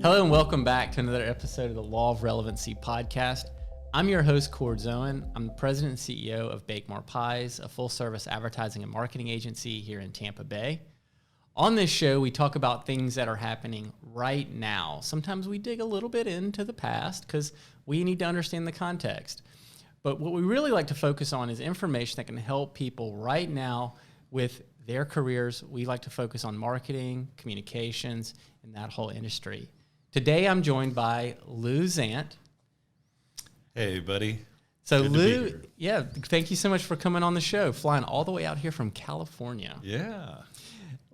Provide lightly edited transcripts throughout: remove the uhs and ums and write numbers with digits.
Hello and welcome back to another episode of the Law of Relevancy podcast. I'm your host, Cord Zoen. I'm the president and CEO of Bake More Pies, a full-service advertising and marketing agency here in Tampa Bay. On this show, we talk about things that are happening right now. Sometimes we dig a little bit into the past because we need to understand the context. But what we really like to focus on is information that can help people right now with their careers. We like to focus on marketing, communications, and that whole industry. Today, I'm joined by Lou Zant. Hey, buddy. So, Good Lou, thank you so much for coming on the show, flying all the way out here from California. Yeah.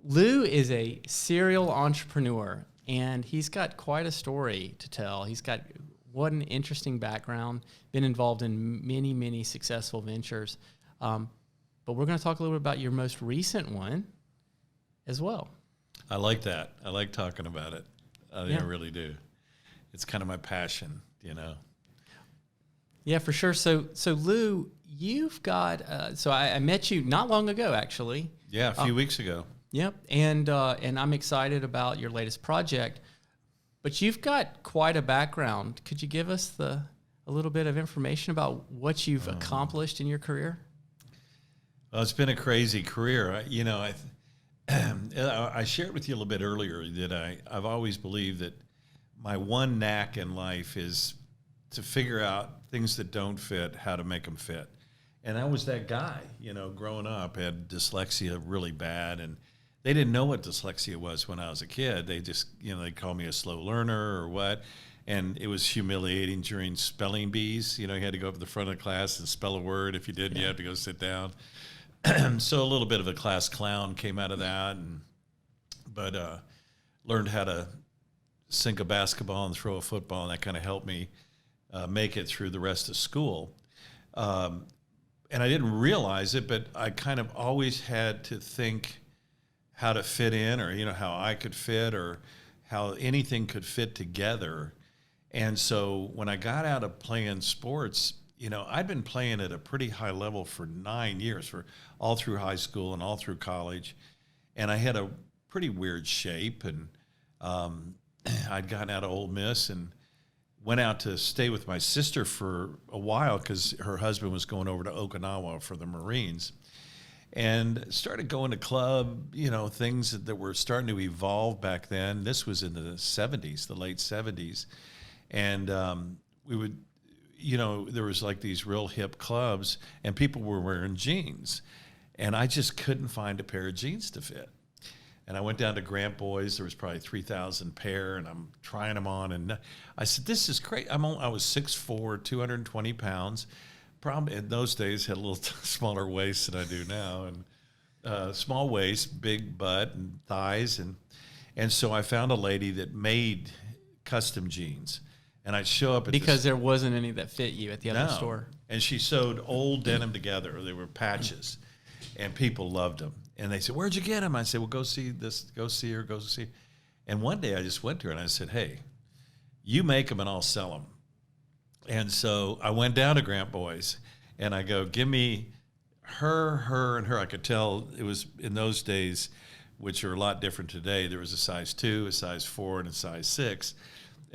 Lou is a serial entrepreneur, and he's got quite a story to tell. He's got what an interesting background, been involved in many, many successful ventures. But we're going to talk a little bit about your most recent one as well. I like that. I like talking about it. I really do. It's kind of my passion, you know. Yeah, for sure. So Lou, you've got. I met you not long ago, actually. Yeah, a few weeks ago. Yep, and I'm excited about your latest project. But you've got quite a background. Could you give us a little bit of information about what you've accomplished in your career? Well, it's been a crazy career. I shared with you a little bit earlier that I've always believed that my one knack in life is to figure out things that don't fit, how to make them fit. And I was that guy, growing up, had dyslexia really bad, and they didn't know what dyslexia was when I was a kid. They just, they called me a slow learner or what. And it was humiliating during spelling bees. You had to go up to the front of the class and spell a word. If you didn't, you had to go sit down. So a little bit of a class clown came out of that, but learned how to sink a basketball and throw a football, and that kind of helped me make it through the rest of school. And I didn't realize it, but I kind of always had to think how to fit in, or how I could fit, or how anything could fit together. And so when I got out of playing sports, I'd been playing at a pretty high level for 9 years, for all through high school and all through college. And I had a pretty weird shape, and I'd gotten out of Ole Miss and went out to stay with my sister for a while because her husband was going over to Okinawa for the Marines. And started going to club, things that were starting to evolve back then. This was in the 70s, the late 70s. And we would... there was like these real hip clubs, and people were wearing jeans, and I just couldn't find a pair of jeans to fit. And I went down to Grant Boys. There was probably 3,000 pair, and I'm trying them on. And I said, "This is great." I was 6'4", 220 pounds. Probably in those days had a little smaller waist than I do now, and small waist, big butt, and thighs, and so I found a lady that made custom jeans. And I'd show up at because there wasn't any that fit you at the other store. And she sewed old denim together. They were patches, and people loved them. And they said, "Where'd you get them?" I said, "Well, go see this. Go see her. Go see." And one day I just went to her and I said, "Hey, you make them and I'll sell them." And so I went down to Grant Boys and I go, "Give me her, and her." I could tell it was in those days, which are a lot different today. There was a size 2, a size 4, and a size 6.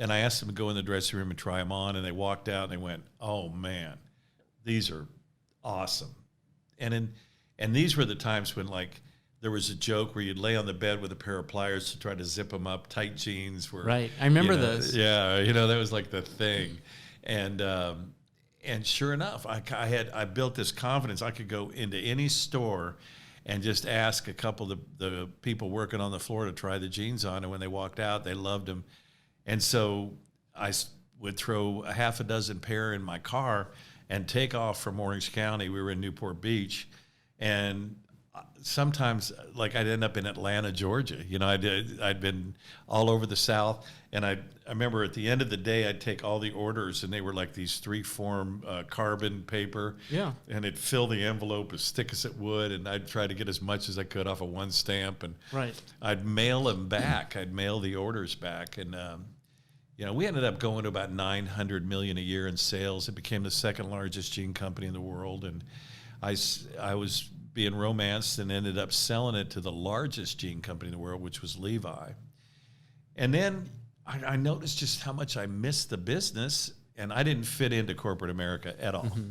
And I asked them to go in the dressing room and try them on, and they walked out and they went, "Oh man, these are awesome." And these were the times when, like, there was a joke where you'd lay on the bed with a pair of pliers to try to zip them up. Tight jeans were right. I remember those. Yeah, that was like the thing. And sure enough, I built this confidence. I could go into any store and just ask a couple of the people working on the floor to try the jeans on, and when they walked out, they loved them. And so I would throw a half a dozen pair in my car and take off from Orange County. We were in Newport Beach. And sometimes, like, I'd end up in Atlanta, Georgia. I'd been all over the South. And I remember at the end of the day, I'd take all the orders, and they were like these 3-form carbon paper. Yeah. And it'd fill the envelope as thick as it would. And I'd try to get as much as I could off of one stamp. And I'd mail them back. I'd mail the orders back. And we ended up going to about $900 million a year in sales. It became the second largest jean company in the world, and I was being romanced and ended up selling it to the largest jean company in the world, which was Levi. And then I noticed just how much I missed the business, and I didn't fit into corporate America at all. Mm-hmm.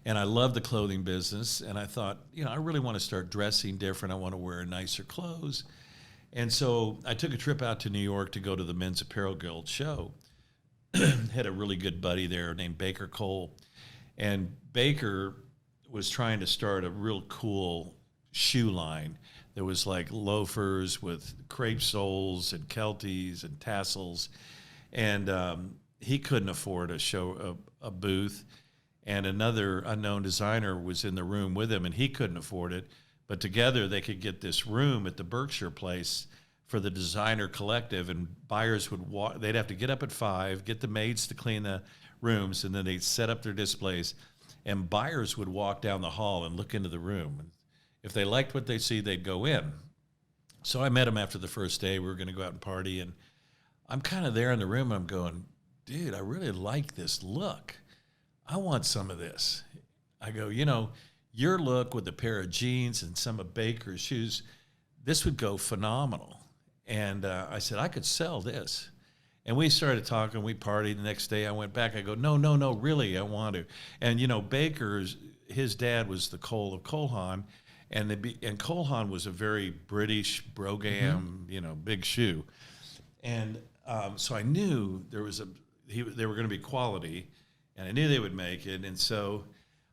And I love the clothing business, and I thought, I really want to start dressing different. I want to wear nicer clothes. And so I took a trip out to New York to go to the Men's Apparel Guild show. Had a really good buddy there named Baker Cole. And Baker was trying to start a real cool shoe line. There was like loafers with crepe soles and Kelties and tassels. And he couldn't afford a booth. And another unknown designer was in the room with him, and he couldn't afford it. But together they could get this room at the Berkshire place for the designer collective, and buyers would walk. They'd have to get up at 5, get the maids to clean the rooms, and then they'd set up their displays. And buyers would walk down the hall and look into the room. And if they liked what they see, they'd go in. So I met him after the first day. We were going to go out and party, and I'm kind of there in the room. I'm going, dude, I really like this look. I want some of this. I go, your look with a pair of jeans and some of Baker's shoes, this would go phenomenal. And I said, I could sell this. And we started talking. We partied. The next day I went back. I go, no, really, I want to. And, Baker's, his dad was the Cole of Colhan. And Colhan was a very British Brougham, big shoe. And so I knew they were going to be quality, and I knew they would make it. And so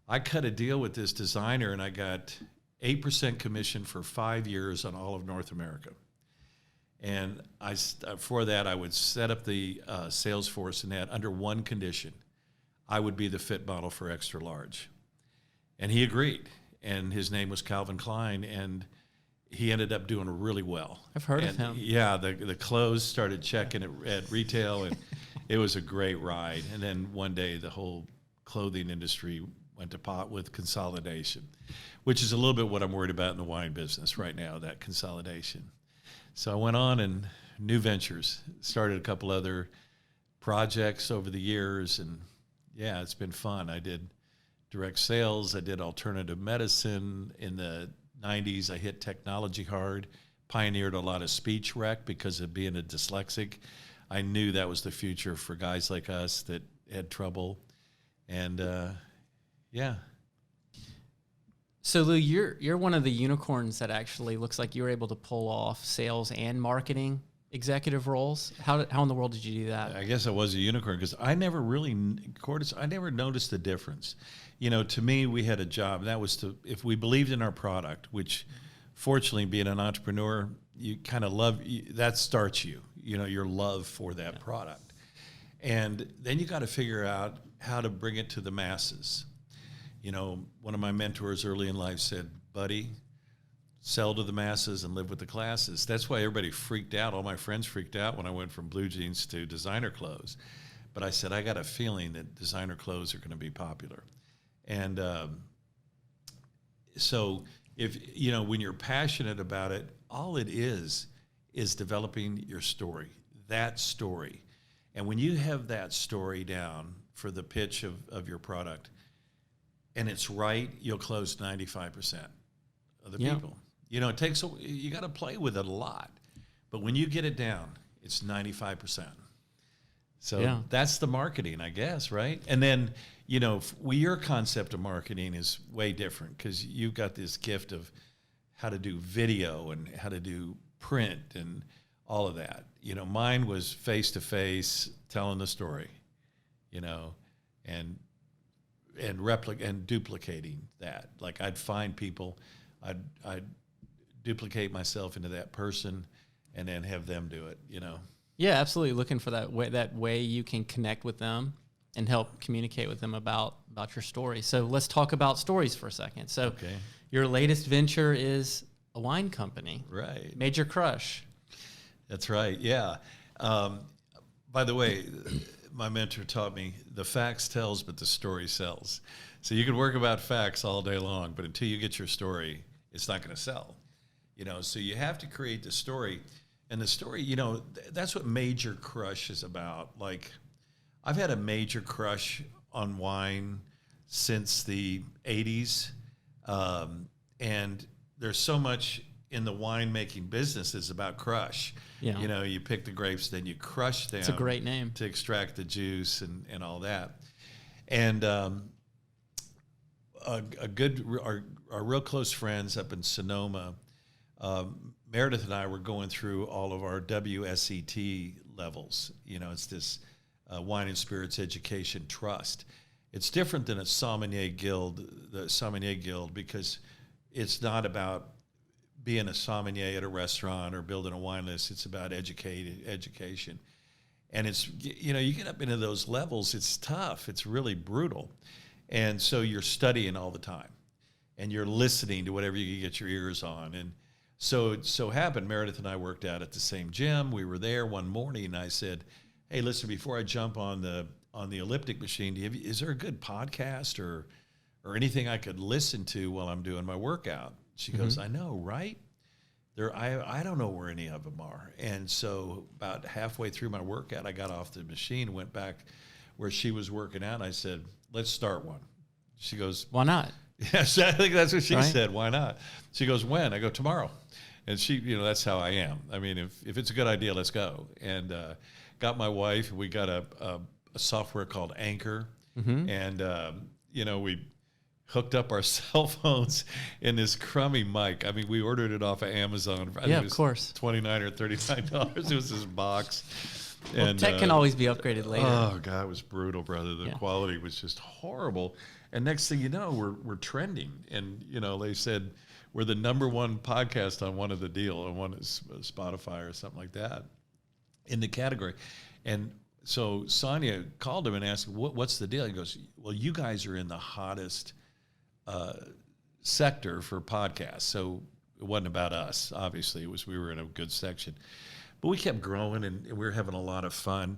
I cut a deal with this designer, and I got 8% commission for 5 years on all of North America. And for that, I would set up the sales force and that under one condition. I would be the fit model for extra large. And he agreed. And his name was Calvin Klein, and he ended up doing really well. I've heard of him. Yeah, the clothes started checking at retail, and it was a great ride. And then one day, the whole clothing industry went to pot with consolidation, which is a little bit what I'm worried about in the wine business right now, that consolidation. So I went on and new ventures, started a couple other projects over the years, and yeah, it's been fun. I did direct sales. I did alternative medicine. In the 90s, I hit technology hard, pioneered a lot of speech rec because of being a dyslexic. I knew that was the future for guys like us that had trouble. And yeah. So Lou, you're one of the unicorns that actually looks like you were able to pull off sales and marketing executive roles. How in the world did you do that? I guess I was a unicorn because I never noticed the difference. To me, we had a job, and that was if we believed in our product, which fortunately, being an entrepreneur, you kind of love, that starts your love for that product. And then you got to figure out how to bring it to the masses. One of my mentors early in life said, buddy, sell to the masses and live with the classes. That's why everybody freaked out. All my friends freaked out when I went from blue jeans to designer clothes. But I said, I got a feeling that designer clothes are going to be popular. And so if, when you're passionate about it, all it is developing your story, that story. And when you have that story down for the pitch of your product, and it's right, you'll close 95% of the people. It takes you got to play with it a lot, but when you get it down, it's 95%. So that's the marketing, I guess, right? And then your concept of marketing is way different because you've got this gift of how to do video and how to do print and all of that. Mine was face to face, telling the story, and duplicating that. Like I'd find people, I'd duplicate myself into that person, and then have them do it. Yeah, absolutely. Looking for that way you can connect with them and help communicate with them about your story. So let's talk about stories for a second. So your latest venture is a wine company, right? Major Crush. That's right. Yeah. By the way, my mentor taught me the facts tells, but the story sells. So you can work about facts all day long, but until you get your story, it's not going to sell. So you have to create the story. And the story, that's what Major Crush is about. Like, I've had a major crush on wine since the 80s. And there's so much in the winemaking business is about crush. Yeah. You know, you pick the grapes, then you crush them. It's a great name. To extract the juice and all that. And our real close friends up in Sonoma, Meredith and I were going through all of our WSET levels. You know, it's this Wine and Spirits Education Trust. It's different than a sommelier guild, the sommelier guild, because it's not about being a sommelier at a restaurant or building a wine list. It's about education. And it's, you know, you get up into those levels, it's tough. It's really brutal. And so you're studying all the time and you're listening to whatever you get your ears on. And so it so happened, Meredith and I worked out at the same gym. We were there one morning and I said, hey, listen, before I jump on the elliptic machine, is there a good podcast or anything I could listen to while I'm doing my workout? She goes, I know, right? I don't know where any of them are. And so about halfway through my workout, I got off the machine, went back where she was working out. And I said, let's start one. She goes, why not? Yes, I think that's what she Right? said. Why not? She goes, when? I go, tomorrow. And she, you know, that's how I am. I mean, if it's a good idea, let's go. And got my wife. We got a software called Anchor. And, you know, we hooked up our cell phones in this crummy mic. I mean, we ordered it off of Amazon. I think it was of course. $29 or $39. It was this box. Well, And tech can always be upgraded later. Oh God, it was brutal, brother. The quality was just horrible. And next thing you know, we're trending. And you know, they said we're the #1 podcast on one of the deal, on one is Spotify or something like that, in the category. And so Sonia called him and asked, "What's the deal?" He goes, "Well, you guys are in the hottest sector for podcasts, so it wasn't about us. Obviously, we were in a good section." But we kept growing, and we were having a lot of fun.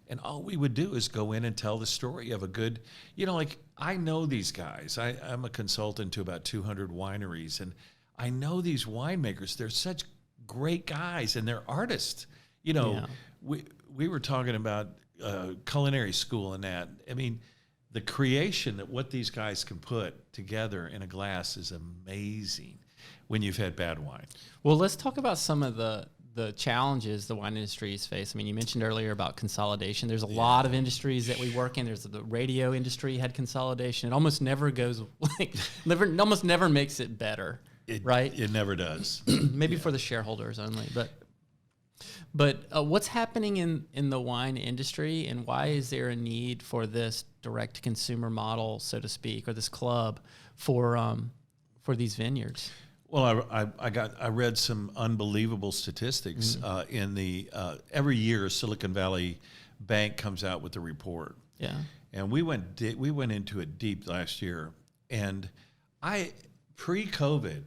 And all we would do is go in and tell the story of a good, you know, like I know these guys. I'm a consultant to about 200 wineries, and I know these winemakers. They're such great guys, and they're artists. You know, we were talking about culinary school and that. I mean, the creation that what these guys can put together in a glass is amazing when you've had bad wine. Well, let's talk about some of the challenges the wine industries face. I mean, you mentioned earlier about consolidation. There's a lot of industries that we work in. There's the radio industry had consolidation. It almost never goes almost never makes it better, right? It never does. Maybe for the shareholders only, but what's happening in the wine industry, and why is there a need for this direct consumer model, so to speak, or this club for these vineyards? Well, I read some unbelievable statistics in the every year Silicon Valley Bank comes out with a report. Yeah. And we went into it deep last year, and pre-COVID,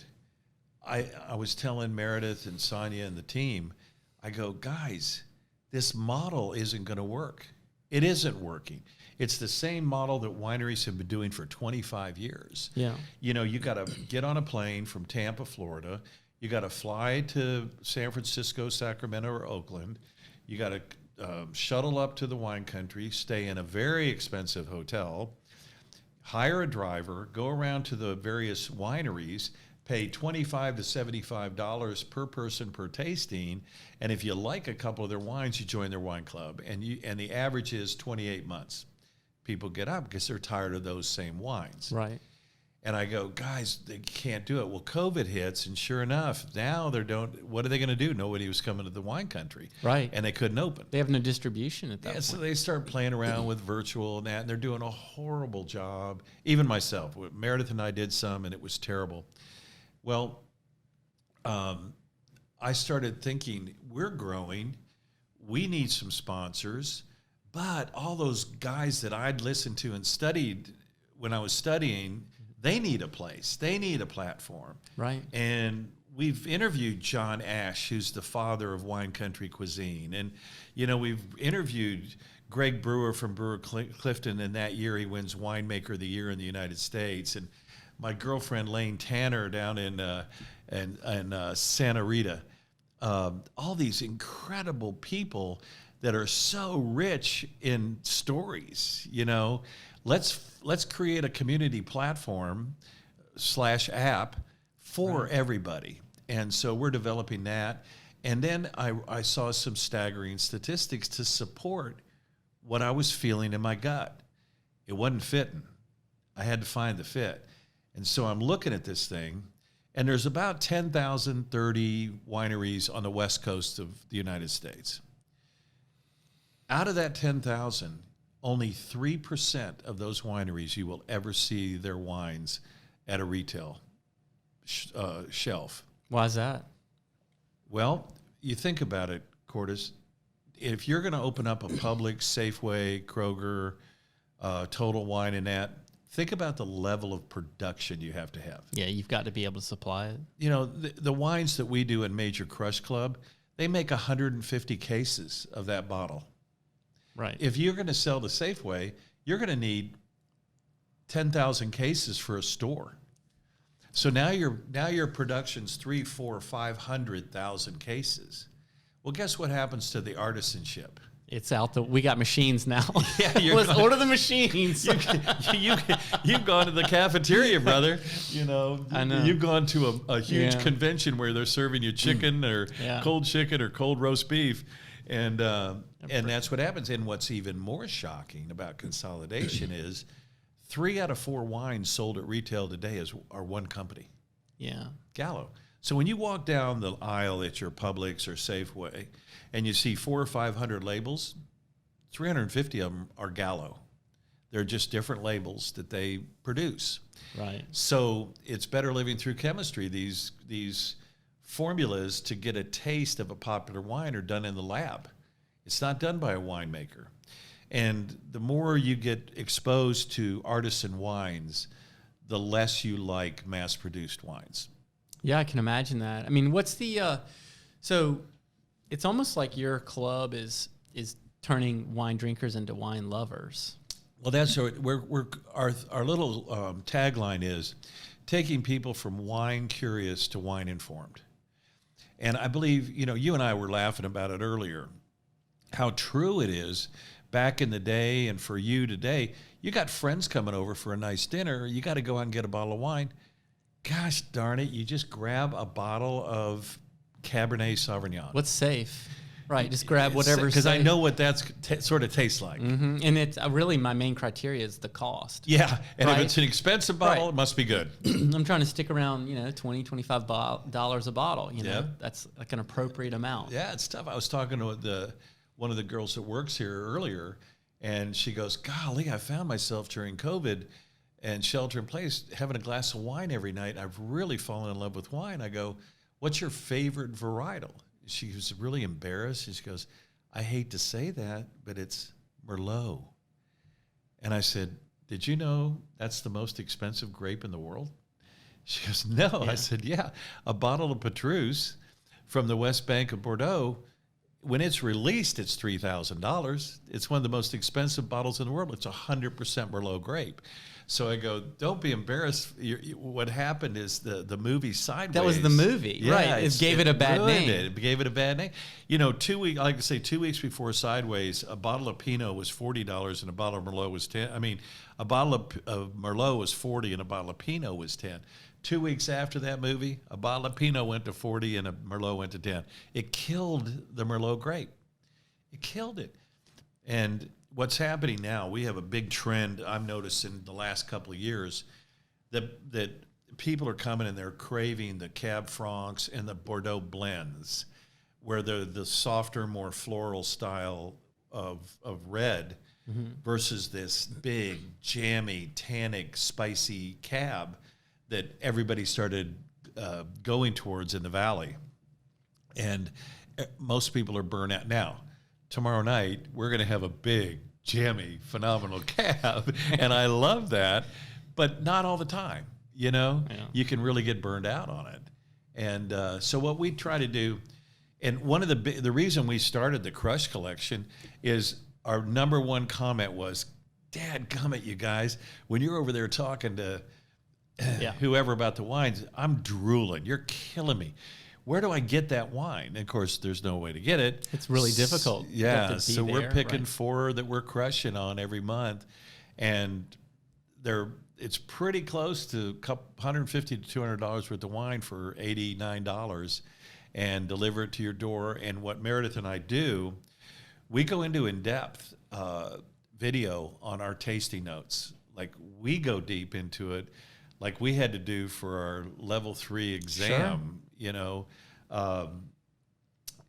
I was telling Meredith and Sonia and the team, I go, guys, this model isn't going to work. It isn't working. It's the same model that wineries have been doing for 25 years. Yeah. You know, you got to get on a plane from Tampa, Florida. You got to fly to San Francisco, Sacramento, or Oakland. You got to shuttle up to the wine country, stay in a very expensive hotel, hire a driver, go around to the various wineries, pay $25 to $75 per person per tasting, and if you like a couple of their wines, you join their wine club, and the average is 28 months. People get up because they're tired of those same wines. Right. And I go, guys, they can't do it. Well, COVID hits, and sure enough, now what are they going to do? Nobody was coming to the wine country. Right. And they couldn't open. They have no distribution at that point. So they start playing around with virtual and that, and they're doing a horrible job. Even myself. Meredith and I did some, and it was terrible. Well, I started thinking, we're growing. We need some sponsors. But all those guys that I'd listened to and studied when I was studying, they need a place. They need a platform. Right. And we've interviewed John Ash, who's the father of wine country cuisine. And, you know, we've interviewed Greg Brewer from Brewer Clifton, and that year he wins Winemaker of the Year in the United States. And my girlfriend, Lane Tanner, down in Santa Rita. All these incredible people that are so rich in stories. You know, let's create a community platform / app for everybody. And so we're developing that. And then I saw some staggering statistics to support what I was feeling in my gut. It wasn't fitting. I had to find the fit. And so I'm looking at this thing, and there's about 10,030 wineries on the west coast of the United States. Out of that 10,000, only 3% of those wineries you will ever see their wines at a retail shelf. Why is that? Well, you think about it, Cordes. If you're going to open up a Publix, Safeway, Kroger, Total Wine and that, think about the level of production you have to have. Yeah, you've got to be able to supply it. You know, the wines that we do in Major Crush Club, they make 150 cases of that bottle. Right. If you're going to sell to Safeway, you're going to need 10,000 cases for a store. So now your production's 300,000, 400,000, 500,000 cases. Well, guess what happens to the artisanship? It's out we got machines now. Yeah, let's order the machines. You've gone to the cafeteria, brother. You know, I know. You've gone to a huge convention where they're serving you chicken or cold roast beef. And that's what happens. And what's even more shocking about consolidation is 3 out of 4 wines sold at retail today are one company. Yeah. Gallo. So when you walk down the aisle at your Publix or Safeway and you see 400 or 500 labels, 350 of them are Gallo. They're just different labels that they produce. Right. So it's better living through chemistry. These formulas to get a taste of a popular wine are done in the lab. It's not done by a winemaker. And the more you get exposed to artisan wines, the less you like mass-produced wines. Yeah, I can imagine that. I mean, what's the so it's almost like your club is turning wine drinkers into wine lovers. Well, that's our little tagline is taking people from wine curious to wine informed. And I believe, you and I were laughing about it earlier, how true it is back in the day and for you today. You got friends coming over for a nice dinner. You got to go out and get a bottle of wine. Gosh darn it, you just grab a bottle of Cabernet Sauvignon. What's safe? Right, just grab whatever's because I know what that's sort of tastes like. Mm-hmm. And it's really my main criteria is the cost. Yeah, and right? If it's an expensive bottle, It must be good. I'm trying to stick around, $20, $25 a bottle. Yep. That's like an appropriate amount. Yeah, it's tough. I was talking to one of the girls that works here earlier, and she goes, golly, I found myself during COVID and shelter in place having a glass of wine every night. I've really fallen in love with wine. I go, what's your favorite varietal? She was really embarrassed. She goes, I hate to say that, but it's Merlot. And I said, did you know that's the most expensive grape in the world? She goes, no. Yeah. I said, yeah. A bottle of Petrus from the West Bank of Bordeaux, when it's released, it's $3,000. It's one of the most expensive bottles in the world. It's 100% Merlot grape. So I go, don't be embarrassed. What happened is the movie Sideways. That was the movie, right? It gave it a bad name. It gave it a bad name. 2 weeks before Sideways, a bottle of Pinot was $40 and a bottle of Merlot was $10. I mean, a bottle of Merlot was $40 and a bottle of Pinot was $10. 2 weeks after that movie, a bottle of Pinot went to $40 and a Merlot went to $10. It killed the Merlot grape. It killed it. And what's happening now, we have a big trend I've noticed in the last couple of years that people are coming and they're craving the Cab Francs and the Bordeaux blends, where they're the softer, more floral style of red versus this big, jammy, tannic, spicy Cab that everybody started going towards in the valley. And most people are burnt out. Now, tomorrow night, we're going to have a big, jammy, phenomenal Cab, and I love that, but not all the time. You can really get burned out on it. And so what we try to do, and one of the reason we started the Crush collection is our number one comment was, dadgummit, you guys, when you're over there talking to whoever about the wines, I'm drooling. You're killing me. Where do I get that wine? And of course, there's no way to get it. It's really difficult. Yeah, so we're picking 4 that we're crushing on every month, and it's pretty close to $150 to $200 worth of wine for $89 and deliver it to your door. And what Meredith and I do, we go into in-depth video on our tasting notes. Like we go deep into it, like we had to do for our level 3 exam, you know,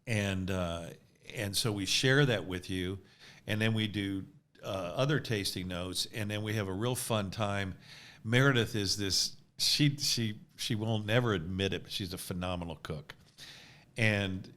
and so we share that with you, and then we do other tasting notes, and then we have a real fun time. Meredith is this, she will never admit it, but she's a phenomenal cook. And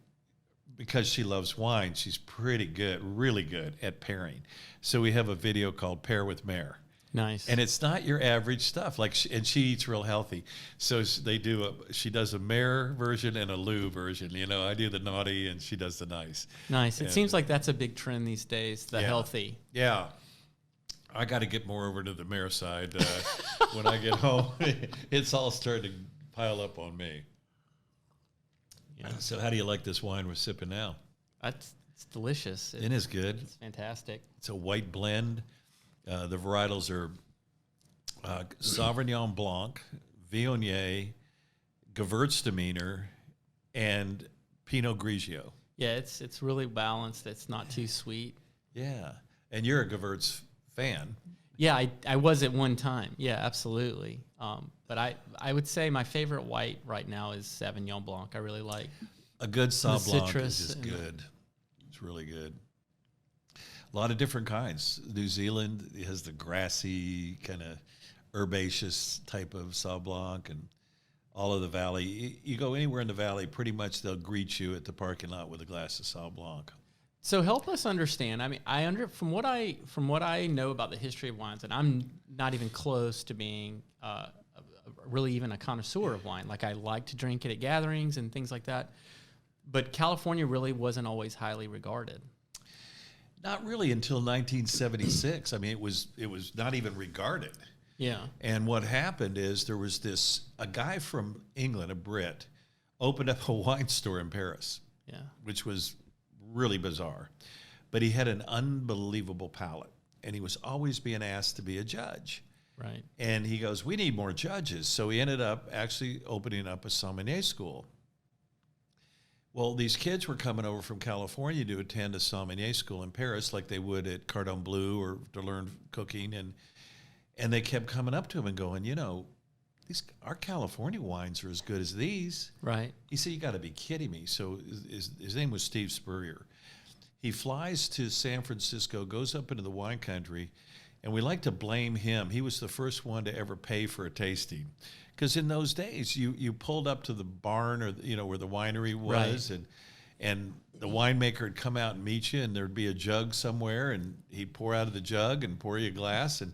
because she loves wine, she's pretty good, really good at pairing. So we have a video called Pair with Mare. Nice. And it's not your average stuff. Like, and she eats real healthy. So she does a Mare version and a Lou version. You know, I do the naughty and she does the nice. Nice. It seems like that's a big trend these days, the healthy. Yeah. I got to get more over to the Mare side. When I get home, it's all starting to pile up on me. Yeah. So how do you like this wine we're sipping now? It's delicious. It is good. It's fantastic. It's a white blend. The varietals are Sauvignon Blanc, Viognier, Gewürztraminer, and Pinot Grigio. Yeah, it's really balanced. It's not too sweet. Yeah, and you're a Gewürz fan. Yeah, I was at one time. Yeah, absolutely. But I would say my favorite white right now is Sauvignon Blanc. I really like a good Sauv Blanc citrus is just good. It's really good. A lot of different kinds. New Zealand has the grassy, kind of herbaceous type of Sauv Blanc, and all of the valley. You go anywhere in the valley, pretty much they'll greet you at the parking lot with a glass of Sauv Blanc. So help us understand. I mean, from what I know about the history of wines, and I'm not even close to being really even a connoisseur of wine. Like I like to drink it at gatherings and things like that, but California really wasn't always highly regarded. Not really until 1976. I mean, it was not even regarded. Yeah. And what happened is there was a guy from England, a Brit, opened up a wine store in Paris. Yeah. Which was really bizarre. But he had an unbelievable palate, and he was always being asked to be a judge. Right. And he goes, we need more judges. So he ended up actually opening up a sommelier school. Well, these kids were coming over from California to attend a sommelier school in Paris like they would at Cordon Bleu or to learn cooking. And they kept coming up to him and going, you know, our California wines are as good as these. Right. He said, you got to be kidding me. So his name was Steve Spurrier. He flies to San Francisco, goes up into the wine country, and we like to blame him. He was the first one to ever pay for a tasting. Because in those days, you pulled up to the barn or, you know, where the winery was, right. and the winemaker would come out and meet you, and there'd be a jug somewhere, and he'd pour out of the jug and pour you a glass, and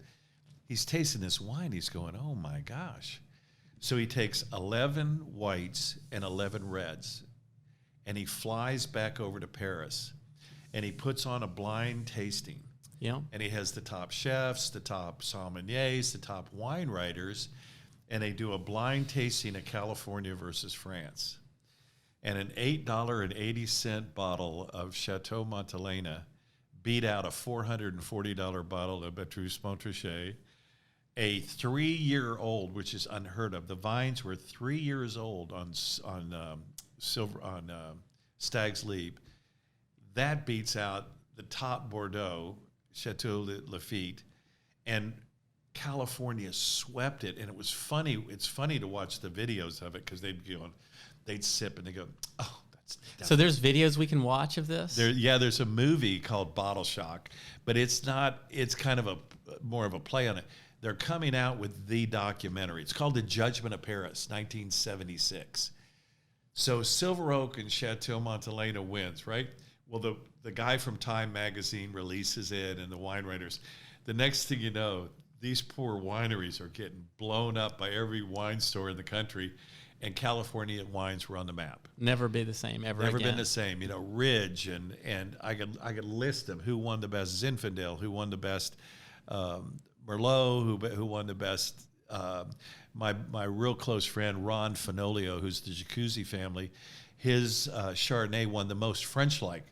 he's tasting this wine. He's going, oh, my gosh. So he takes 11 whites and 11 reds, and he flies back over to Paris, and he puts on a blind tasting. Yeah. And he has the top chefs, the top sommeliers, the top wine writers, and they do a blind tasting of California versus France. And an $8.80 bottle of Chateau Montelena beat out a $440 bottle of Petrus Montrachet, a 3-year-old, which is unheard of. The vines were 3 years old on Stag's Leap. That beats out the top Bordeaux, Chateau Lafite, and California swept it. And it was funny. It's funny to watch the videos of it because they'd sip and they go, oh, that's. So there's videos we can watch of this? There's a movie called Bottle Shock, but it's not. It's kind of more of a play on it. They're coming out with the documentary. It's called The Judgment of Paris, 1976. So Silver Oak and Chateau Montelena wins, right? Well, the guy from Time magazine releases it, and the wine writers. The next thing you know, these poor wineries are getting blown up by every wine store in the country, and California wines were on the map. Never be the same ever Never again. been the same. You know, Ridge, and I could list them. Who won the best Zinfandel? Who won the best Merlot? Who won the best? My real close friend Ron Fenolio, who's the Jacuzzi family, his Chardonnay won the most French-like.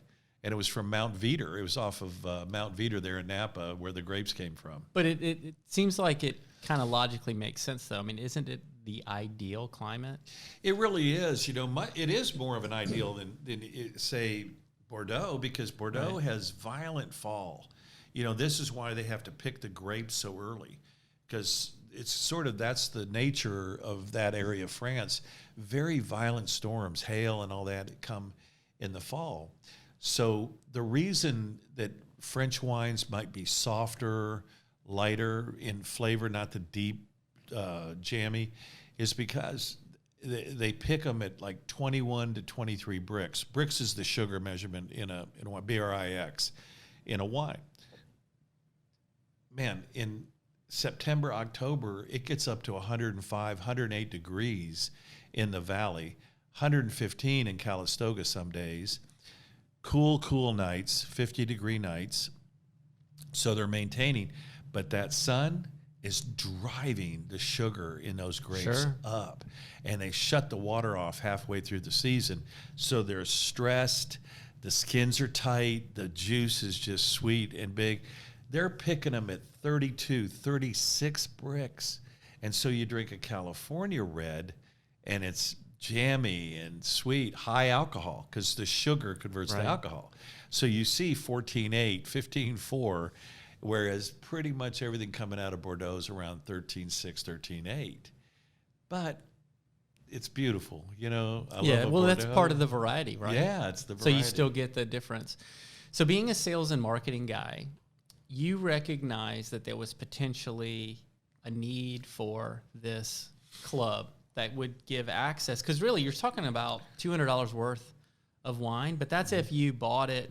And it was from Mount Veeder. It was off of Mount Veeder there in Napa, where the grapes came from. But it seems like it kind of logically makes sense, though. I mean, isn't it the ideal climate? It really is. It is more of an ideal than say, Bordeaux, because Bordeaux has violent fall. This is why they have to pick the grapes so early, because that's the nature of that area of France. Very violent storms, hail and all that come in the fall. So the reason that French wines might be softer, lighter in flavor, not the deep, jammy, is because they pick them at like 21 to 23 brix. Brix is the sugar measurement in a BRIX in a wine. Man, in September, October, it gets up to 105, 108 degrees in the valley, 115 in Calistoga some days. Cool nights, 50-degree nights. So they're maintaining. But that sun is driving the sugar in those grapes up. And they shut the water off halfway through the season. So they're stressed. The skins are tight. The juice is just sweet and big. They're picking them at 32, 36 brix. And so you drink a California red, and it's jammy and sweet, high alcohol, because the sugar converts to alcohol. So you see 14.8, 15.4, whereas pretty much everything coming out of Bordeaux is around 13.6, 13.8. But it's beautiful, I love well, that's Bordeaux. part of the variety, right? Yeah, it's the variety. So you still get the difference. So being a sales and marketing guy, you recognize that there was potentially a need for this club that would give access, because really you're talking about $200 worth of wine, but that's if you bought it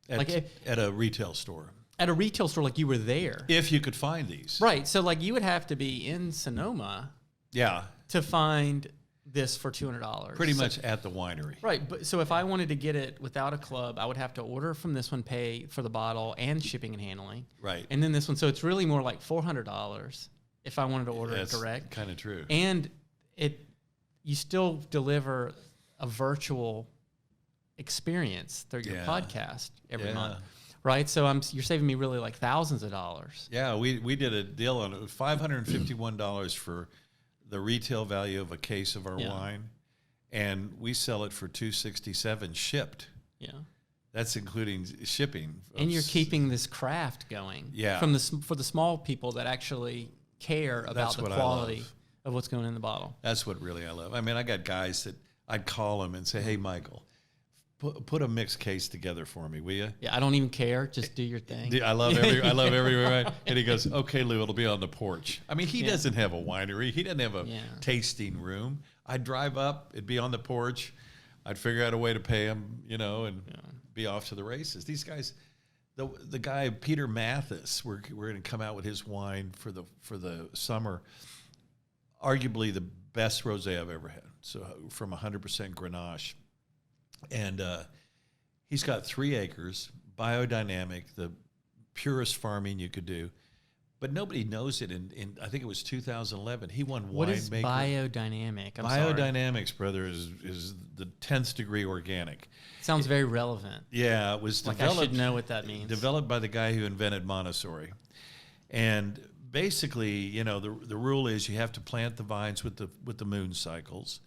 at a retail store. At a retail store, like you were there. If you could find these. Right. So like you would have to be in Sonoma to find this for $200. Pretty much at the winery. Right. But so if I wanted to get it without a club, I would have to order from this one, pay for the bottle and shipping and handling. Right. And then this one. So it's really more like $400 if I wanted to order it direct. Kind of true. And you still deliver a virtual experience through your podcast every month. Right. So you're saving me really like thousands of dollars. Yeah. We did a deal on it. $551 for the retail value of a case of our wine, and we sell it for $267 shipped. Yeah, that's including shipping. And you're keeping this craft going. Yeah, for the small people that actually care about the quality of what's going in the bottle. That's what really I love. I mean, I got guys that I'd call them and say, "Hey, Michael, put a mixed case together for me, will you?" Yeah, I don't even care. Just do your thing. I love every right. And he goes, "Okay, Lou, it'll be on the porch." I mean, he doesn't have a winery. He doesn't have a tasting room. I'd drive up. It'd be on the porch. I'd figure out a way to pay him, and be off to the races. These guys, the guy Peter Mathis, we're going to come out with his wine for the summer. Arguably the best rosé I've ever had. So from 100% Grenache. And he's got 3 acres, biodynamic, the purest farming you could do. But nobody knows it. In I think it was 2011, he won What Winemaker. is biodynamic? Biodynamics, brother, is the 10th degree organic. Sounds very relevant. Yeah, it was like developed. I should know what that means. Developed by the guy who invented Montessori. And basically, the rule is you have to plant the vines with the moon cycles.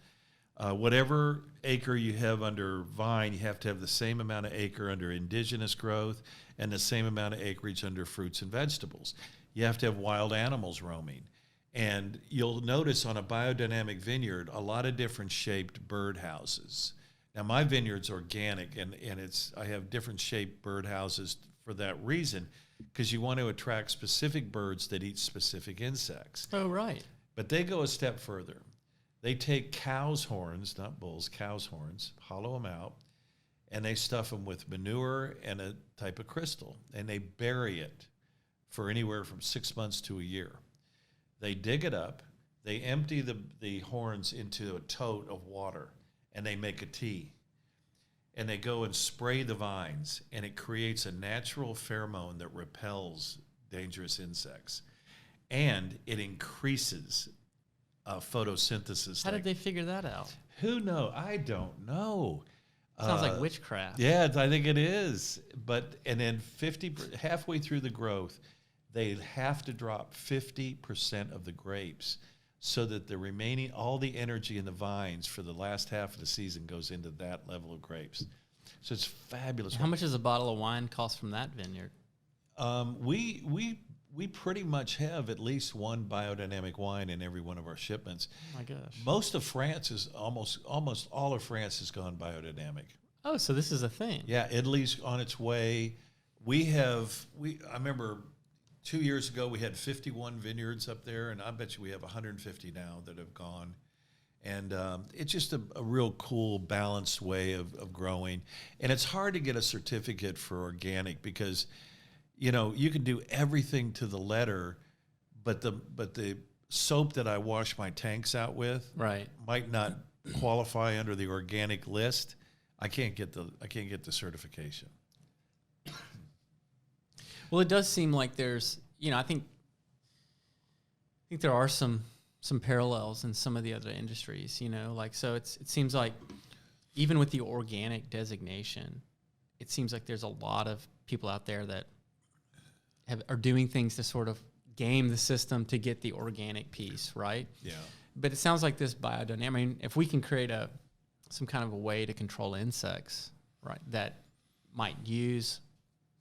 Whatever acre you have under vine, you have to have the same amount of acre under indigenous growth and the same amount of acreage under fruits and vegetables. You have to have wild animals roaming. And you'll notice on a biodynamic vineyard, a lot of different shaped bird houses. Now, my vineyard's organic, and I have different shaped bird houses for that reason, because you want to attract specific birds that eat specific insects. Oh, right. But they go a step further. They take cow's horns, not bulls, cow's horns, hollow them out, and they stuff them with manure and a type of crystal, and they bury it for anywhere from 6 months to a year. They dig it up, they empty the horns into a tote of water, and they make a tea. And they go and spray the vines, and it creates a natural pheromone that repels dangerous insects. And it increases photosynthesis. How did they figure that out? Who knows? I don't know. Sounds like witchcraft. Yeah, I think it is. And then halfway through the growth, they have to drop 50% of the grapes so that the remaining, all the energy in the vines for the last half of the season goes into that level of grapes. So it's fabulous. How much does a bottle of wine cost from that vineyard? We pretty much have at least one biodynamic wine in every one of our shipments. Oh my gosh. Most of France is almost all of France has gone biodynamic. Oh, so this is a thing. Yeah, Italy's on its way. I remember 2 years ago we had 51 vineyards up there, and I bet you we have 150 now that have gone. And it's just a real cool, balanced way of growing. And it's hard to get a certificate for organic because, you know, you can do everything to the letter, but the soap that I wash my tanks out with might not qualify under the organic list. I can't get the certification. Well, it does seem like there's, you know, I think there are some parallels in some of the other industries, you know, like, so it seems like even with the organic designation, it seems like there's a lot of people out there that are doing things to sort of game the system to get the organic piece, right? Yeah. But it sounds like this biodynamic, I mean, if we can create some kind of a way to control insects, right, that might use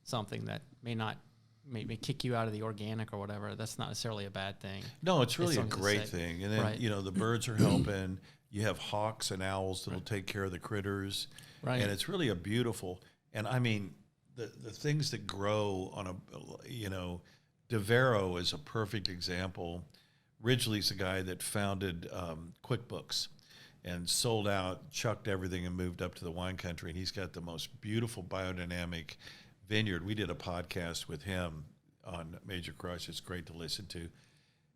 something that may kick you out of the organic or whatever, that's not necessarily a bad thing. No, it's really a great thing. And then, you know, the birds are helping. You have hawks and owls that'll take care of the critters. Right. And it's really a beautiful, and I mean, the things that grow on you know, Devero is a perfect example. Ridgely's the guy that founded QuickBooks and sold out, chucked everything, and moved up to the wine country. And he's got the most beautiful biodynamic vineyard. We did a podcast with him on Major Crush. It's great to listen to.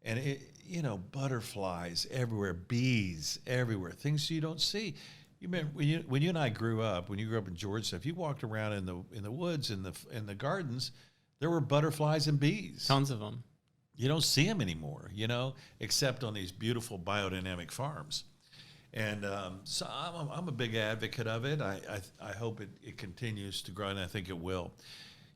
And, you know, butterflies everywhere, bees everywhere, things you don't see. You remember when you and I grew up, when you grew up in Georgia, if you walked around in the woods, in the gardens, there were butterflies and bees. Tons of them. You don't see them anymore, you know, except on these beautiful biodynamic farms. And so I'm a big advocate of it. I hope it continues to grow, and I think it will.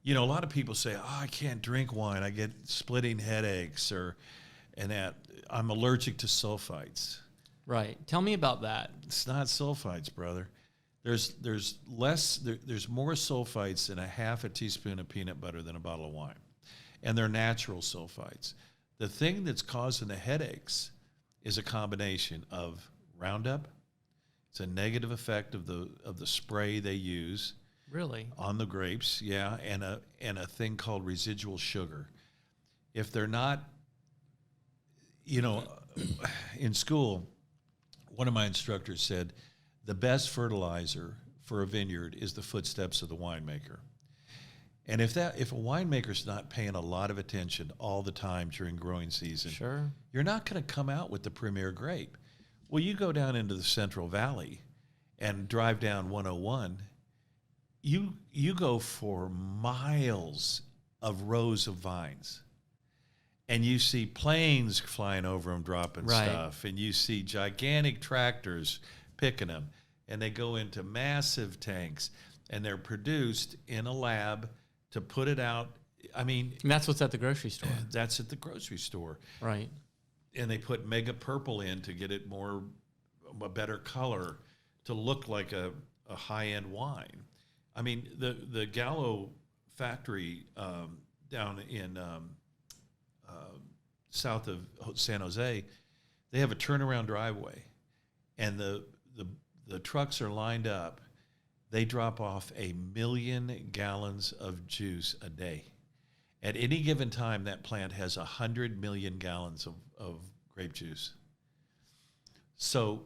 You know, a lot of people say, "Oh, I can't drink wine. I get splitting headaches," and that I'm allergic to sulfites. Right. Tell me about that. It's not sulfites, brother. There's more sulfites in a half a teaspoon of peanut butter than a bottle of wine, and they're natural sulfites. The thing that's causing the headaches is a combination of Roundup. It's a negative effect of the spray they use. Really? On the grapes, yeah, and a thing called residual sugar. If they're not, you know, in school, one of my instructors said the best fertilizer for a vineyard is the footsteps of the winemaker. And if a winemaker's not paying a lot of attention all the time during growing season, sure, you're not going to come out with the premier grape. Well, you go down into the Central Valley and drive down 101, you go for miles of rows of vines. And you see planes flying over them dropping stuff, and you see gigantic tractors picking them, and they go into massive tanks, and they're produced in a lab to put it out. I mean, and that's what's at the grocery store. That's at the grocery store. Right. And they put mega purple in to get it a better color to look like a high-end wine. I mean, the Gallo factory down in south of San Jose, they have a turnaround driveway, and the trucks are lined up. They drop off 1 million gallons of juice a day. At any given time, that plant has 100 million gallons of grape juice. So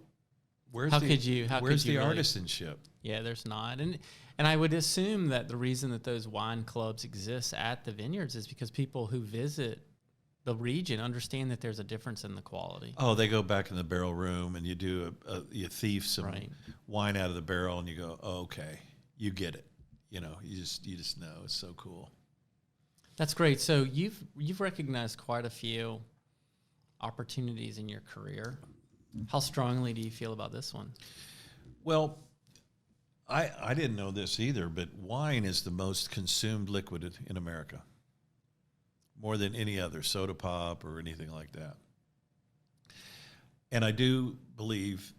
where's the artisanship? Yeah, there's not. And I would assume that the reason that those wine clubs exist at the vineyards is because people who visit the region understand that there's a difference in the quality. Oh, they go back in the barrel room, and you thief some wine out of the barrel, and you go, oh, okay, you get it. You know, you just know. It's so cool. That's great. So you've recognized quite a few opportunities in your career. How strongly do you feel about this one? Well, I didn't know this either, but wine is the most consumed liquid in America. more than any other soda pop or anything like that. And I do believe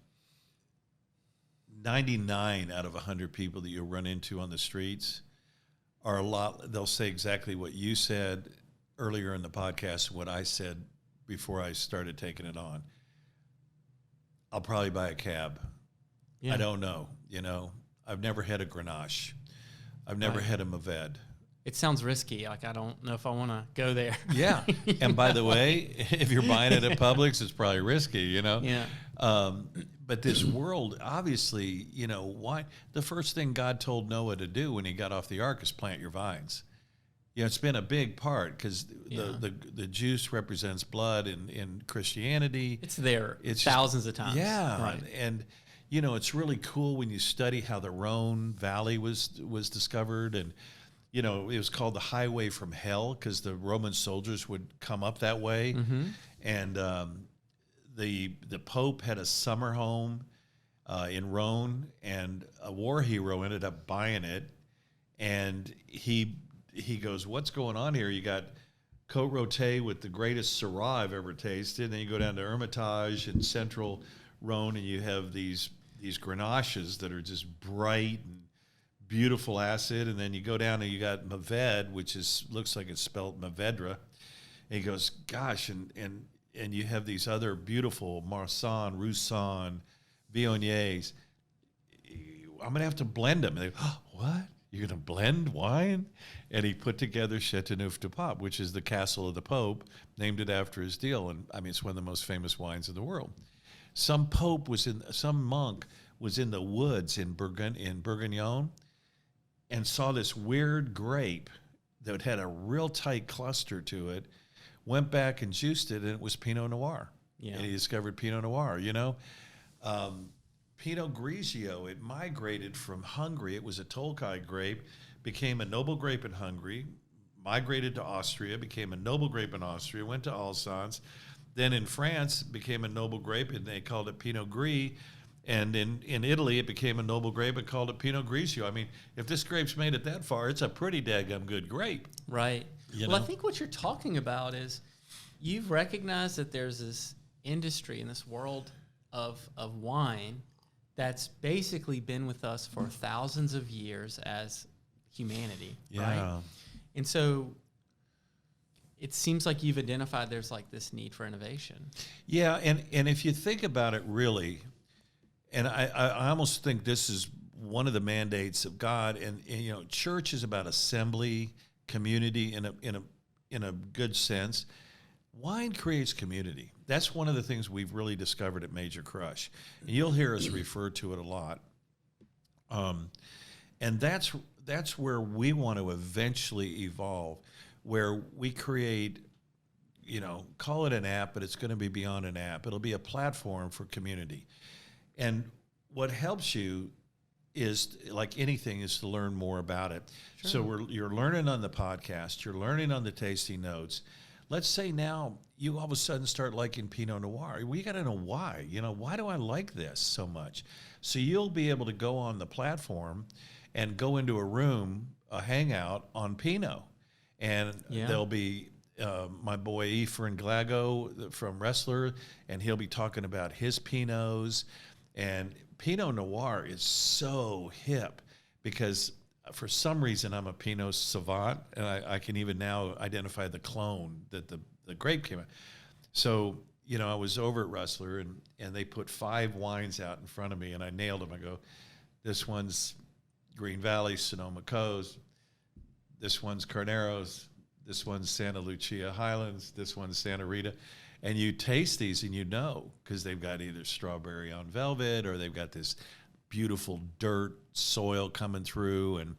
99 out of 100 people that you'll run into on the streets are they'll say exactly what you said earlier in the podcast, what I said before I started taking it on. I'll probably buy a cab. Yeah. I don't know. I've never had a Grenache. I've never had a Mourvèdre. It sounds risky. Like, I don't know if I want to go there. Yeah. And by the way, if you're buying it at Publix, it's probably risky, Yeah. But this world, obviously, why the first thing God told Noah to do when he got off the ark is plant your vines. It's been a big part because the juice represents blood in Christianity. It's there thousands of times. Yeah. Right. And, it's really cool when you study how the Rhone Valley was discovered. And, it was called the highway from hell because the Roman soldiers would come up that way. Mm-hmm. And the Pope had a summer home in Rhone, and a war hero ended up buying it. And he goes, what's going on here? You got Côte Rôtie with the greatest Syrah I've ever tasted. And then you go down to Hermitage in central Rhone, and you have these Grenaches that are just bright and beautiful acid. And then you go down and you got Mourvèdre, which looks like it's spelled Mourvèdre. And he goes, gosh, and you have these other beautiful Marsanne, Roussanne, Viogniers. I'm going to have to blend them. And they go, oh, what? You're going to blend wine? And he put together Châteauneuf-du-Pape, which is the castle of the Pope, named it after his deal. And I mean, it's one of the most famous wines in the world. Some monk was in the woods in Bourguignon and saw this weird grape that had a real tight cluster to it, went back and juiced it, and it was Pinot Noir. Yeah. And he discovered Pinot Noir, Pinot Grigio, it migrated from Hungary. It was a Tolkai grape, became a noble grape in Hungary, migrated to Austria, became a noble grape in Austria, went to Alsace. Then in France, became a noble grape, and they called it Pinot Gris. And in Italy, it became a noble grape and called it Pinot Grigio. I mean, if this grape's made it that far, it's a pretty daggum good grape. Right. I think what you're talking about is you've recognized that there's this industry in this world of wine that's basically been with us for thousands of years as humanity, right? And so it seems like you've identified there's like this need for innovation. Yeah, and if you think about it really, and I almost think this is one of the mandates of God, and church is about assembly, community in a good sense. Wine creates community. That's one of the things we've really discovered at Major Crush. And you'll hear us refer to it a lot. And that's where we want to eventually evolve, where we create, call it an app, but it's going to be beyond an app. It'll be a platform for community. And what helps you is, like anything, is to learn more about it. Sure. So you're learning on the podcast, you're learning on the tasting notes. Let's say now you all of a sudden start liking Pinot Noir. We got to know why. Why do I like this so much? So you'll be able to go on the platform and go into a room, a hangout on Pinot. And there'll be my boy Efren Glago from Wrestler, and he'll be talking about his Pinots. And Pinot Noir is so hip because for some reason I'm a Pinot savant, and I can even now identify the clone that the grape came out. So, I was over at Wrestler, and they put 5 wines out in front of me, and I nailed them. I go, this one's Green Valley, Sonoma Coast. This one's Carneros. This one's Santa Lucia Highlands. This one's Santa Rita. And you taste these and because they've got either strawberry on velvet or they've got this beautiful dirt soil coming through and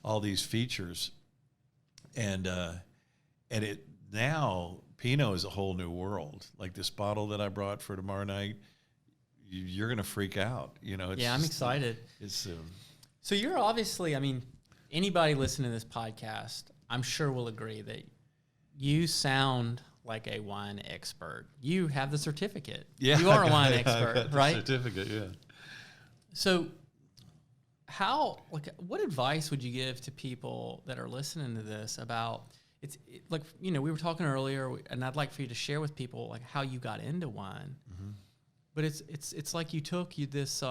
all these features. And it now, Pinot is a whole new world. Like this bottle that I brought for tomorrow night, you're going to freak out. I'm excited. It's So you're obviously, anybody listening to this podcast, I'm sure will agree that you sound like a wine expert. You have the certificate. Yeah, you are a wine expert, right? Certificate, yeah. So, what advice would you give to people that are listening to this about? like, we were talking earlier, and I'd like for you to share with people like how you got into wine. Mm-hmm. But it's like you took this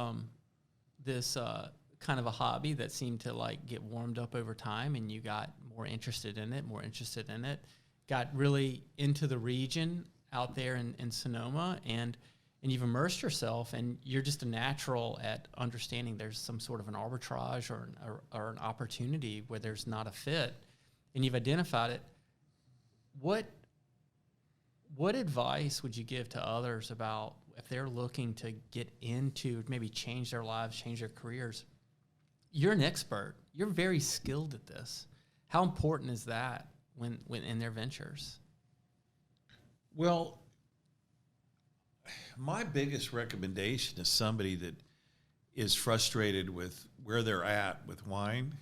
kind of a hobby that seemed to like get warmed up over time, and you got more interested in it, got really into the region out there in Sonoma, and you've immersed yourself, and you're just a natural at understanding there's some sort of an arbitrage or an opportunity where there's not a fit, and you've identified it. What advice would you give to others about if they're looking to get into, maybe change their lives, change their careers? You're an expert. You're very skilled at this. How important is that when in their ventures? Well, my biggest recommendation is somebody that is frustrated with where they're at with wine.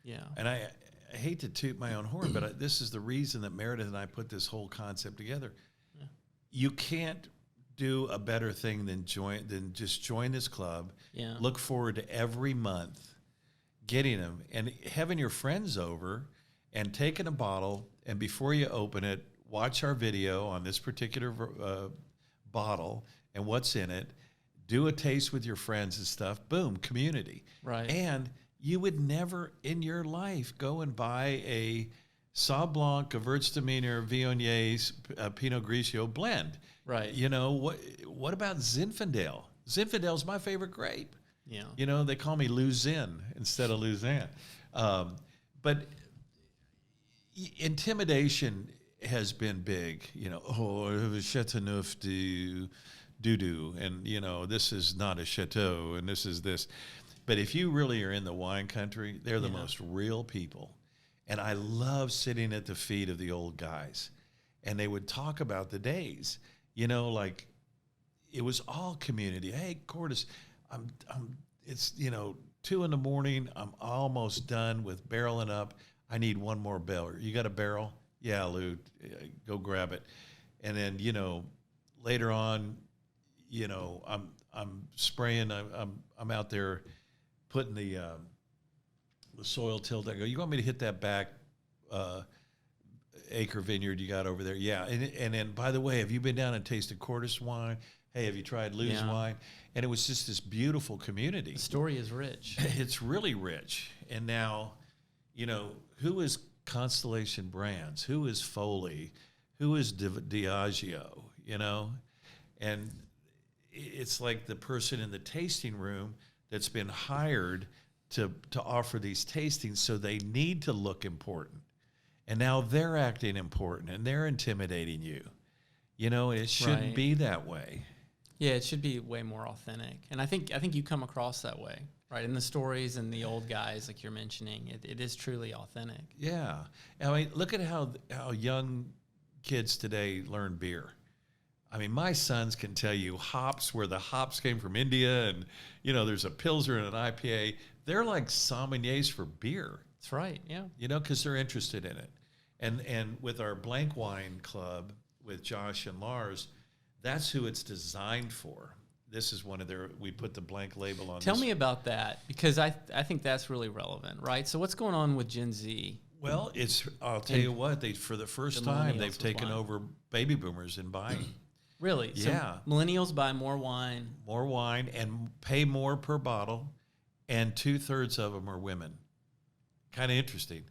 Yeah. And I hate to toot my own horn, but this is the reason that Meredith and I put this whole concept together. Yeah. You can't do a better thing than just join this club. Yeah. Look forward to every month getting them and having your friends over and taking a bottle, and before you open it, watch our video on this particular bottle and what's in it. Do a taste with your friends and stuff. Boom, community. Right. And you would never in your life go and buy a Sauv Blanc, Gewürztraminer, Viognier, Pinot Grigio blend. Right. What about Zinfandel? Zinfandel's my favorite grape. Yeah. They call me Lou Zant instead of Lou Zant. But intimidation has been big. Chateauneuf du doo-doo, and this is not a chateau, and this is this. But if you really are in the wine country, they're the most real people. And I love sitting at the feet of the old guys, and they would talk about the days. Like it was all community. Hey, Cordis, it's 2 a.m. I'm almost done with barreling up. I need one more barrel. You got a barrel? Yeah, Lou, go grab it. And then later on, I'm spraying. I'm out there putting the soil tilled. I go, you want me to hit that back acre vineyard you got over there? Yeah. And then, by the way, have you been down and tasted Cordis wine? Hey, have you tried Lou's wine? And it was just this beautiful community. The story is rich. It's really rich. And now, who is Constellation Brands? Who is Foley? Who is Diageo? And it's like the person in the tasting room that's been hired to offer these tastings, so they need to look important. And now they're acting important, and they're intimidating you. It shouldn't be that way. Yeah, it should be way more authentic. And I think you come across that way, right? In the stories and the old guys, like you're mentioning, it is truly authentic. Yeah. I mean, look at how young kids today learn beer. I mean, my sons can tell you hops, where the hops came from India, and, there's a Pilsner and an IPA. They're like sommeliers for beer. That's right, yeah. Because they're interested in it. And with our Blank Wine Club with Josh and Lars, that's who it's designed for. This is we put the blank label on. Tell me about that, because I think that's really relevant, right? So what's going on with Gen Z? Well, I'll tell you what, for the first time, they've taken over baby boomers in buying. Really? Yeah. So millennials buy more wine. More wine and pay more per bottle, and 2/3 of them are women. Kind of interesting.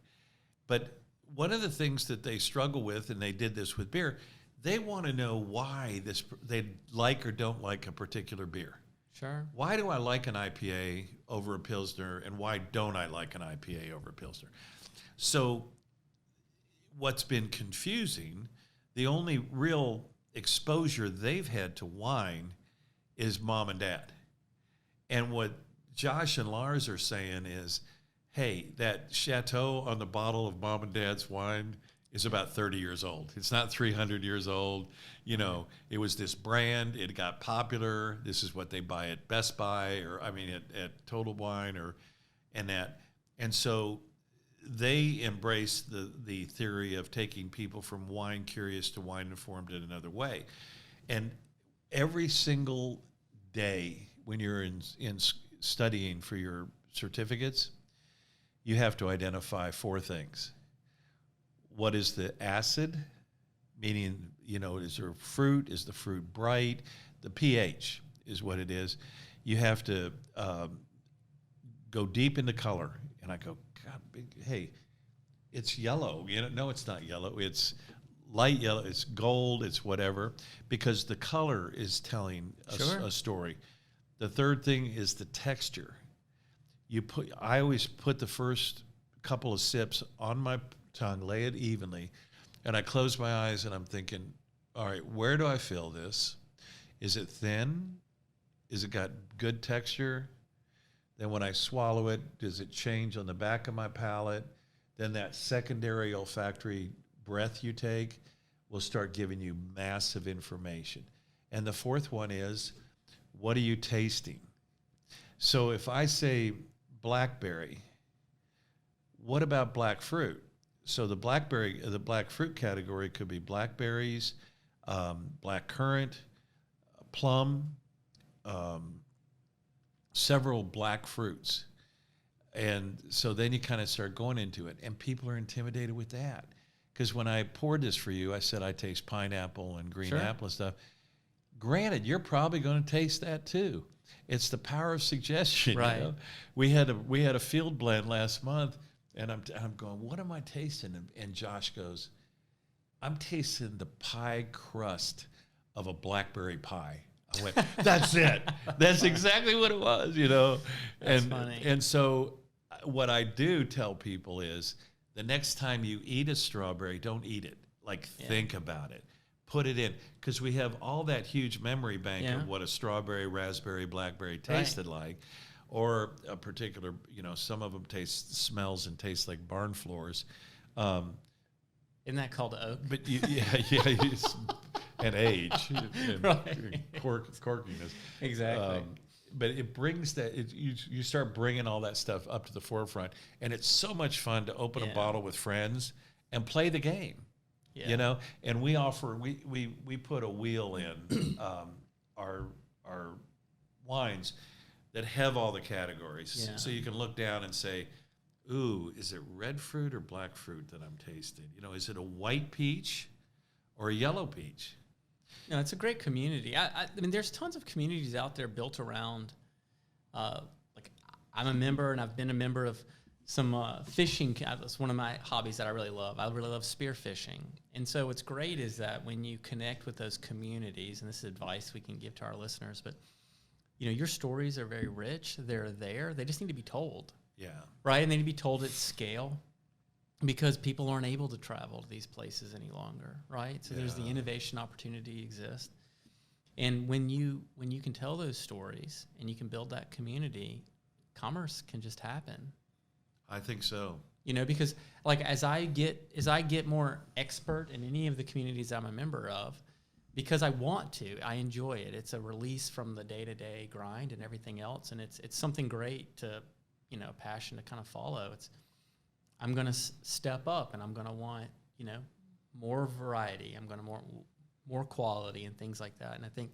But one of the things that they struggle with, and they did this with beer, they want to know why they like or don't like a particular beer. Sure. Why do I like an IPA over a Pilsner, and why don't I like an IPA over a Pilsner? So what's been confusing, the only real exposure they've had to wine is mom and dad. And what Josh and Lars are saying is, hey, that Chateau on the bottle of mom and dad's wine is about 30 years old. It's not 300 years old. It was this brand. It got popular. This is what they buy at Best Buy, at Total Wine and that. And so they embrace the theory of taking people from wine curious to wine informed in another way. And every single day when you're in studying for your certificates, you have to identify 4 things. what is the acid, meaning, is there fruit? Is the fruit bright? The pH is what it is. You have to go deep into color. And I go, God, hey, it's yellow. No, it's not yellow. It's light yellow. It's gold. It's whatever, because the color is telling a story. The third thing is the texture. I always put the first couple of sips on my tongue, lay it evenly, and I close my eyes and I'm thinking, all right, where do I feel this? Is it thin? Is it got good texture? Then when I swallow it, does it change on the back of my palate? Then that secondary olfactory breath you take will start giving you massive information. And the fourth one is, what are you tasting? So if I say blackberry, what about black fruit? So the black fruit category could be blackberries, black currant, plum, several black fruits. And so then you kind of start going into it, and people are intimidated with that. Because when I poured this for you, I said I taste pineapple and green apple and stuff. Granted, you're probably going to taste that too. It's the power of suggestion. Right. We had a field blend last month, and I'm going, what am I tasting? And Josh goes, I'm tasting the pie crust of a blackberry pie. I went, that's it. That's exactly what it was, That's funny. And so what I do tell people is, the next time you eat a strawberry, don't eat it. Think about it. Put it in. Because we have all that huge memory bank of what a strawberry, raspberry, blackberry tasted like. Or a particular, some of them smells and taste like barn floors. Isn't that called oak? But and age and corkiness. Exactly. But it brings that, you start bringing all that stuff up to the forefront. And it's so much fun to open a bottle with friends and play the game, And we offer, we put a wheel in our wines that have all the categories. Yeah. So you can look down and say, ooh, is it red fruit or black fruit that I'm tasting? Is it a white peach or a yellow peach? No, it's a great community. I mean, there's tons of communities out there built around, I'm a member, and I've been a member of some fishing. That's one of my hobbies that I really love. I really love spearfishing. And so what's great is that when you connect with those communities, and this is advice we can give to our listeners, but, your stories are very rich. They're there. They just need to be told. Yeah. Right? And they need to be told at scale, because people aren't able to travel to these places any longer, right? So there's the innovation opportunity exists. And when you can tell those stories and you can build that community, commerce can just happen. I think so. Because as I get more expert in any of the communities I'm a member of, because I want to, I enjoy it. It's a release from the day-to-day grind and everything else, and it's something great to, passion to kind of follow. I'm going to step up, and I'm going to want, more variety. I'm going to more quality and things like that. And I think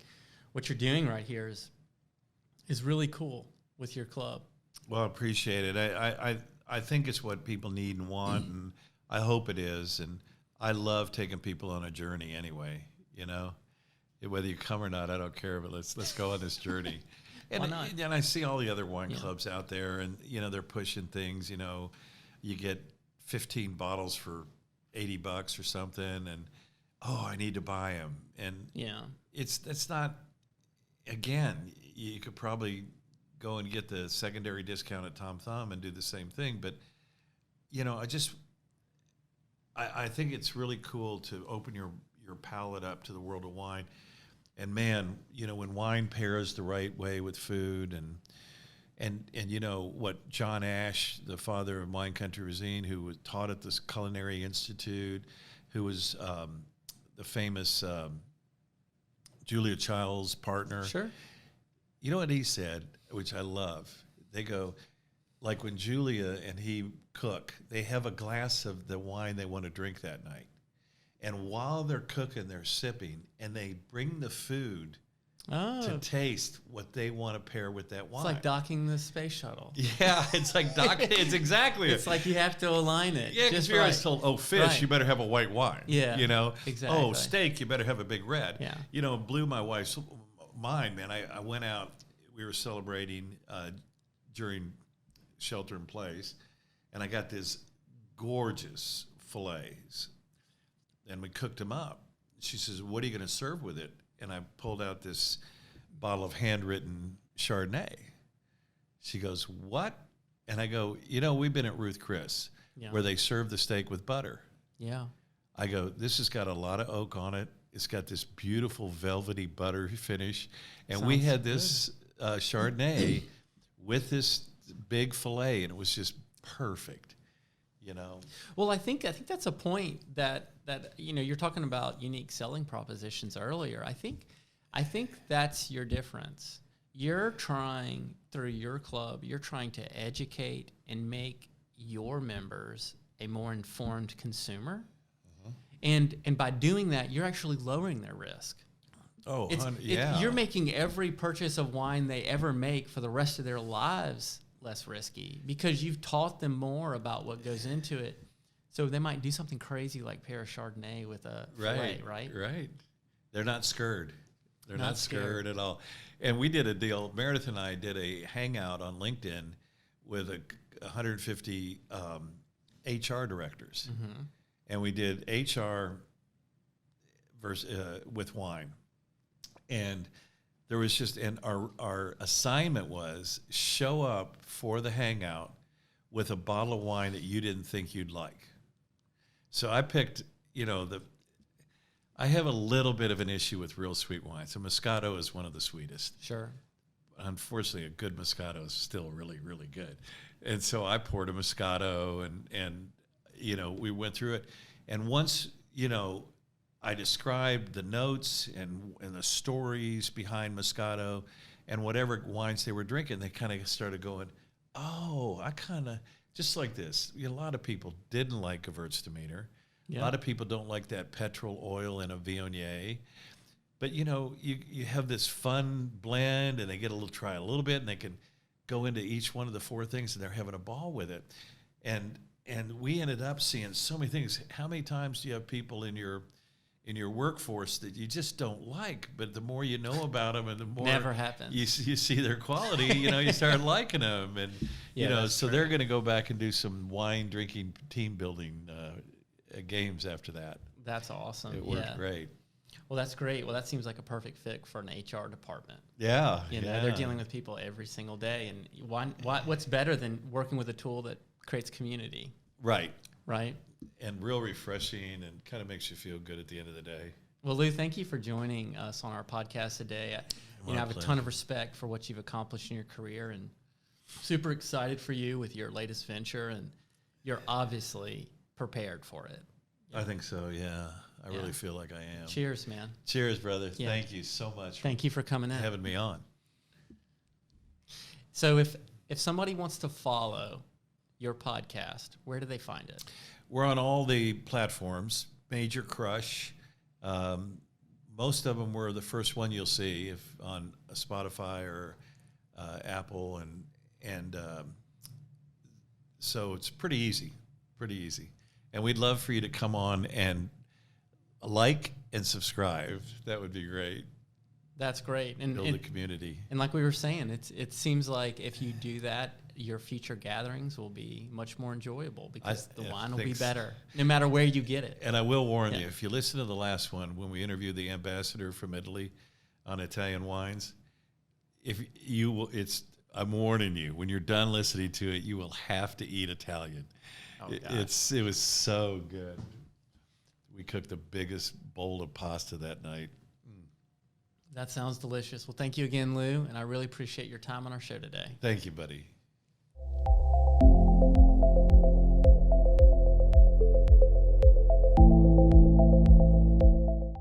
what you're doing right here is really cool with your club. Well, I appreciate it. I think it's what people need and want, and I hope it is. And I love taking people on a journey anyway, Whether you come or not, I don't care, but let's go on this journey. Why not? And I see all the other wine clubs out there, and, they're pushing things, you get 15 bottles for $80 or something, and, I need to buy them. And it's not, again, you could probably go and get the secondary discount at Tom Thumb and do the same thing. But, I think it's really cool to open your palate up to the world of wine. And man, when wine pairs the right way with food, and what John Ash, the father of wine country cuisine, who was taught at this Culinary Institute, who was the famous Julia Child's partner. Sure. You know what he said, which I love? They go, like when Julia and he cook, they have a glass of the wine they want to drink that night. And while they're cooking, they're sipping, and they bring the food to taste what they want to pair with that wine. It's like docking the space shuttle. Yeah, it's like docking. It's exactly It's like you have to align it. Yeah, because you're always told, oh, fish, you better have a white wine. Yeah, exactly. Oh, steak, you better have a big red. Yeah. Blew my wife's mind, man. I went out. We were celebrating during shelter in place, and I got this gorgeous fillets, and we cooked them up. She says, what are you going to serve with it? And I pulled out this bottle of handwritten Chardonnay. She goes, what? And I go, we've been at Ruth Chris, where they serve the steak with butter. Yeah. I go, this has got a lot of oak on it. It's got this beautiful velvety butter finish. And we had this Chardonnay with this big filet, and it was just perfect, Well, I think that's a point that you're talking about unique selling propositions earlier. I think that's your difference. You're trying, through your club, you're trying to educate and make your members a more informed consumer. And by doing that, you're actually lowering their risk. Oh, you're making every purchase of wine they ever make for the rest of their lives less risky because you've taught them more about what goes into it. So they might do something crazy like pair a Chardonnay with a filet, right? Right. They're not scared. They're not scared at all. And we did a deal. Meredith and I did a hangout on LinkedIn with 150 HR directors. Mm-hmm. And we did HR with wine. And there was our assignment was show up for the hangout with a bottle of wine that you didn't think you'd like. So I picked, I have a little bit of an issue with real sweet wines. So Moscato is one of the sweetest. Sure. Unfortunately, a good Moscato is still really, really good. And so I poured a Moscato and we went through it. And once, I described the notes and the stories behind Moscato and whatever wines they were drinking, they kind of started going, oh, I kind of, just like this. A lot of people didn't like Gewürztraminer. Yeah. A lot of people don't like that petrol oil in a Viognier. But, you have this fun blend, and they get try a little bit, and they can go into each one of the four things, and they're having a ball with it. And we ended up seeing so many things. How many times do you have people in your workforce that you just don't like, but the more you know about them and the more never happens. You see their quality, you start liking them, and so they're going to go back and do some wine drinking team building games after that. That's awesome. It worked great. Well, that's great. Well, that seems like a perfect fit for an HR department. Yeah, they're dealing with people every single day, and what's better than working with a tool that creates community? Right. And real refreshing and kind of makes you feel good at the end of the day. Well, Lou, thank you for joining us on our podcast today. I have a ton of respect for what you've accomplished in your career and super excited for you with your latest venture, and you're obviously prepared for it. I think so, yeah. I really feel like I am. Cheers, man. Cheers, brother. Yeah. Thank you so much. Thank you for coming in. Having me on. So if somebody wants to follow your podcast, where do they find it? We're on all the platforms. Major Crush. Most of them were the first one you'll see if on Spotify or Apple, and so it's pretty easy. And we'd love for you to come on and like and subscribe. That would be great. That's great. And build a community. And like we were saying, it seems like if you do that, your future gatherings will be much more enjoyable because the wine will be better no matter where you get it. And I will warn you, if you listen to the last one when we interviewed the ambassador from Italy on Italian wines, I'm warning you, when you're done listening to it, you will have to eat Italian. Oh, it was so good. We cooked the biggest bowl of pasta that night. That sounds delicious. Well, thank you again, Lou, and I really appreciate your time on our show today. Thank you, buddy.